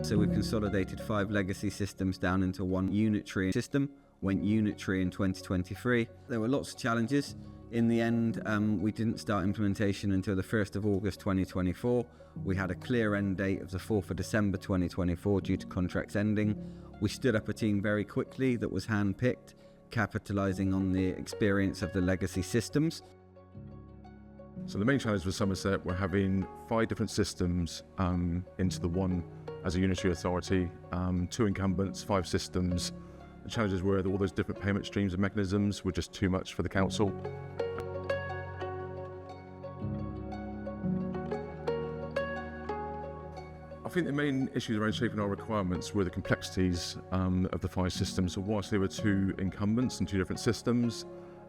So we've consolidated 5 legacy systems down into one unitary system, went unitary in 2023. There were lots of challenges. In the end, we didn't start implementation until the 1st of August 2024. We had a clear end date of the 4th of December 2024 due to contracts ending. We stood up a team very quickly that was hand-picked, capitalising on the experience of the legacy systems. So the main challenge with Somerset, we're having 5 different systems into the one as a unitary authority, 2 incumbents, 5 systems. The challenges were that all those different payment streams and mechanisms were just too much for the council. I think the main issues around shaping our requirements were the complexities of the 5 systems. So whilst there were 2 incumbents and 2 different systems,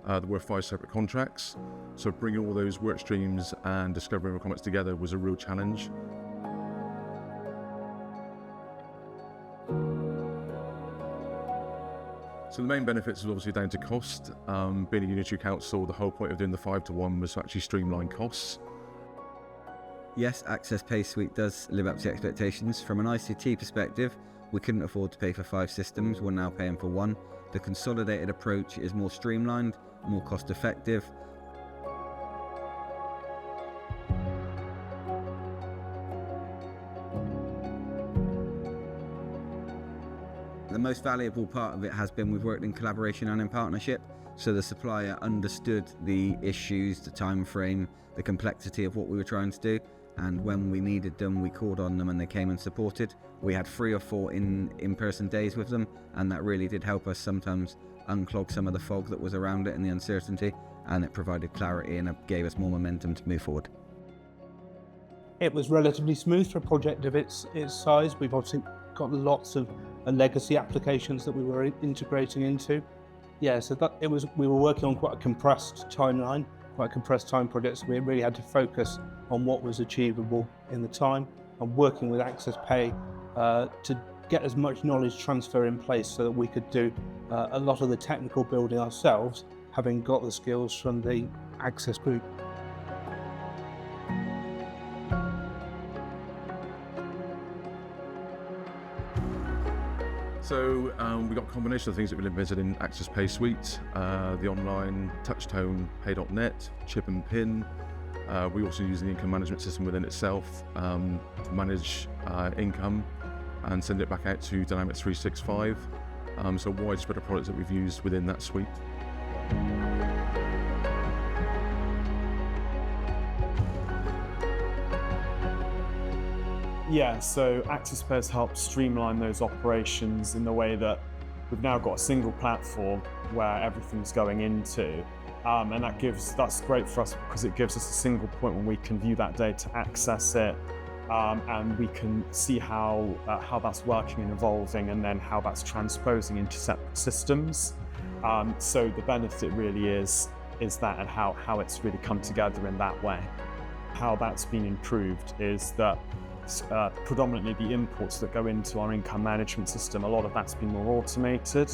there were 5 separate contracts. So bringing all those work streams and discovering requirements together was a real challenge. So the main benefits was obviously down to cost. Being a unitary council, the whole point of doing the 5-to-1 was to actually streamline costs. Yes, Access PaySuite does live up to expectations. From an ICT perspective, we couldn't afford to pay for 5 systems, we're now paying for 1. The consolidated approach is more streamlined, more cost effective. The most valuable part of it has been we've worked in collaboration and in partnership. So the supplier understood the issues, the time frame, the complexity of what we were trying to do. And when we needed them, we called on them and they came and supported. We had 3 or 4 in-person days with them, and that really did help us sometimes unclog some of the fog that was around it and the uncertainty, and it provided clarity and it gave us more momentum to move forward. It was relatively smooth for a project of its size. We've obviously got lots of legacy applications that we were integrating into. Yeah, so we were working on quite a compressed timeline, quite a compressed time project, so we really had to focus on what was achievable in the time and working with Access Pay to get as much knowledge transfer in place so that we could do a lot of the technical building ourselves, having got the skills from the Access group. So we got a combination of things that we implemented in Access PaySuite, the online touchtone pay.net, chip and pin. We also use the income management system within itself to manage income and send it back out to Dynamics 365. So a wide spread of products that we've used within that suite. Yeah, so Access Pay has helped streamline those operations in the way that we've now got a single platform where everything's going into. And that's great for us because it gives us a single point when we can view that data, access it, and we can see how that's working and evolving, and then how that's transposing into separate systems. So the benefit really is that, and how it's really come together in that way. How that's been improved is that predominantly the imports that go into our income management system, a lot of that's been more automated,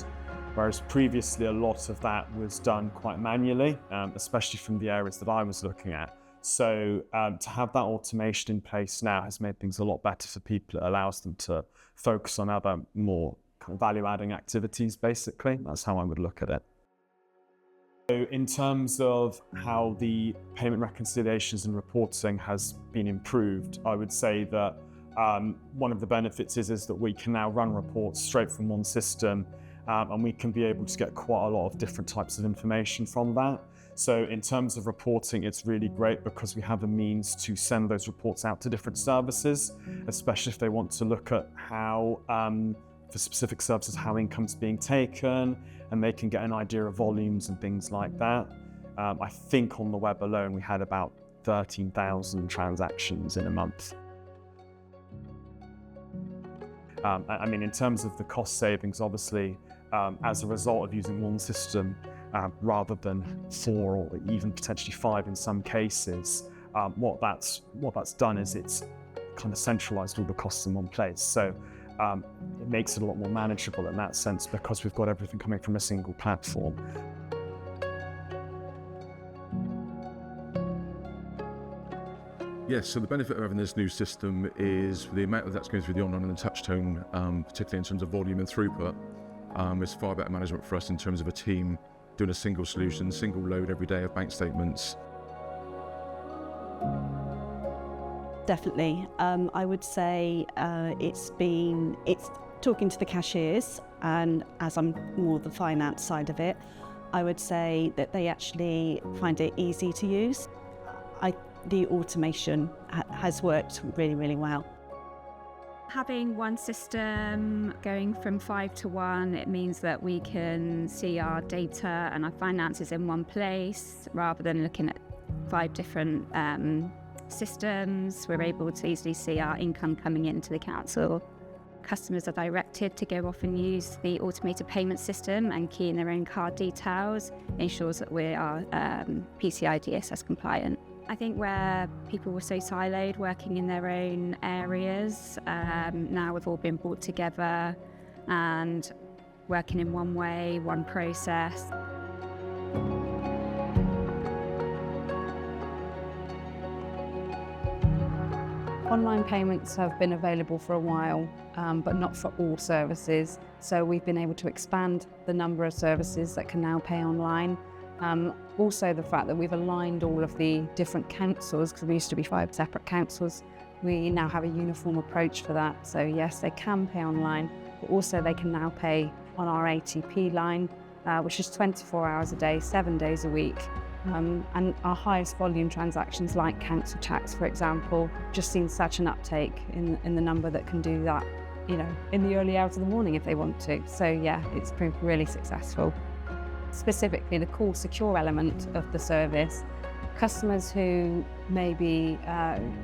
whereas previously a lot of that was done quite manually, especially from the areas that I was looking at. So to have that automation in place now has made things a lot better for people. It allows them to focus on other more kind of value-adding activities, basically. That's how I would look at it. So in terms of how the payment reconciliations and reporting has been improved, I would say that one of the benefits is that we can now run reports straight from one system, and we can be able to get quite a lot of different types of information from that. So in terms of reporting, it's really great because we have a means to send those reports out to different services, especially if they want to look at how, for specific services, how income's being taken, and they can get an idea of volumes and things like that. I think on the web alone, we had about 13,000 transactions in a month. I mean, in terms of the cost savings, obviously, as a result of using one system, rather than 4 or even potentially 5 in some cases, what that's done is it's kind of centralized all the costs in one place. So it makes it a lot more manageable in that sense because we've got everything coming from a single platform. Yes, so the benefit of having this new system is the amount that's going through the online and the touch tone, particularly in terms of volume and throughput, is far better management for us in terms of a team doing a single solution, single load every day of bank statements. Definitely. I would say it's talking to the cashiers, and as I'm more the finance side of it, I would say that they actually find it easy to use. The automation has worked really, really well. Having one system going from 5 to 1, it means that we can see our data and our finances in one place rather than looking at 5 different systems. We're able to easily see our income coming into the council. Customers are directed to go off and use the automated payment system and key in their own card details. It ensures that we are PCI DSS compliant. I think where people were so siloed, working in their own areas, now we've all been brought together and working in one way, one process. Online payments have been available for a while, but not for all services. So we've been able to expand the number of services that can now pay online. Also the fact that we've aligned all of the different councils, because we used to be 5 separate councils, we now have a uniform approach for that. So yes, they can pay online, but also they can now pay on our ATP line, which is 24 hours a day, 7 days a week. And our highest volume transactions, like council tax, for example, just seen such an uptake in the number that can do that, in the early hours of the morning if they want to. So yeah, it's proved really successful. Specifically, the call secure element of the service, customers who maybe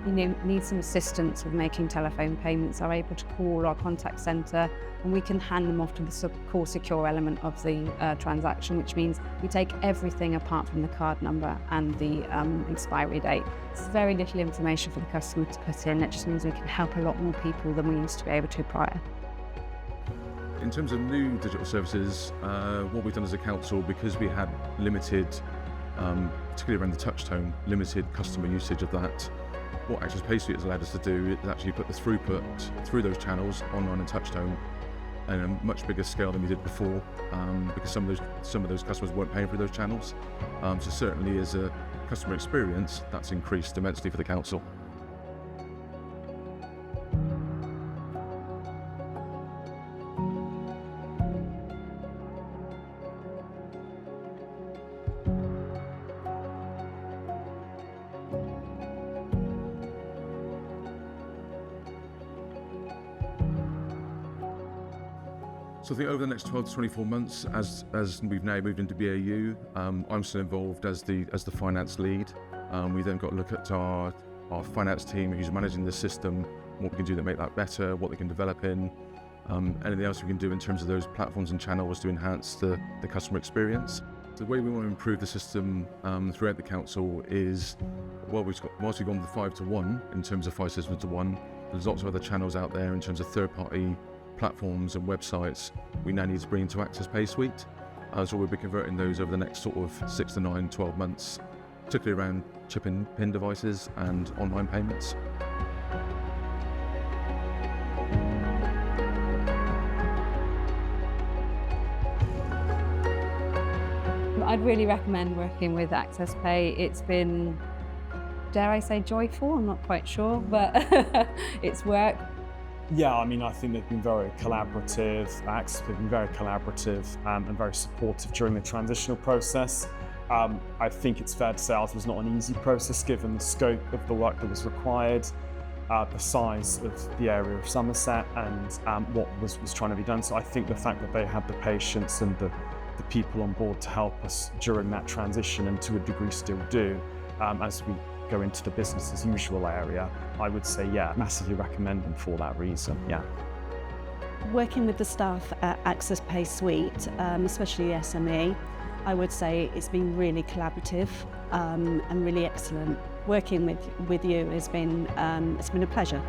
need some assistance with making telephone payments are able to call our contact centre, and we can hand them off to the call secure element of the transaction, which means we take everything apart from the card number and the expiry date. It's very little information for the customer to put in. It just means we can help a lot more people than we used to be able to prior. In terms of new digital services, what we've done as a council, because we had limited, particularly around the touch tone, limited customer usage of that, what Access PaySuite has allowed us to do is actually put the throughput through those channels, online and touch tone, in a much bigger scale than we did before, because some of those customers weren't paying for those channels. So certainly as a customer experience, that's increased immensely for the council. So I think over the next 12 to 24 months, as we've now moved into BAU, I'm still involved as the finance lead. We then got to look at our finance team who's managing the system, what we can do to make that better, what they can develop in, anything else we can do in terms of those platforms and channels to enhance the customer experience. The way we want to improve the system throughout the council is, whilst we've gone from 5 to 1 in terms of 5 systems to 1, there's lots of other channels out there in terms of third-party platforms and websites we now need to bring into Access PaySuite. So we'll be converting those over the next sort of 6 to 9, 12 months, particularly around chip and PIN devices and online payments. I'd really recommend working with Access Pay. It's been, dare I say, joyful? I'm not quite sure, but it's worked. Yeah, I mean, I think they've been very collaborative. Access have been very collaborative and very supportive during the transitional process. I think it's fair to say ours was not an easy process given the scope of the work that was required, the size of the area of Somerset and what was trying to be done. So I think the fact that they had the patience and the people on board to help us during that transition, and to a degree still do, as we go into the business as usual area, I would say, yeah, massively recommend them for that reason, yeah. Working with the staff at Access PaySuite, especially SME, I would say it's been really collaborative and really excellent. Working with you has been, it's been a pleasure.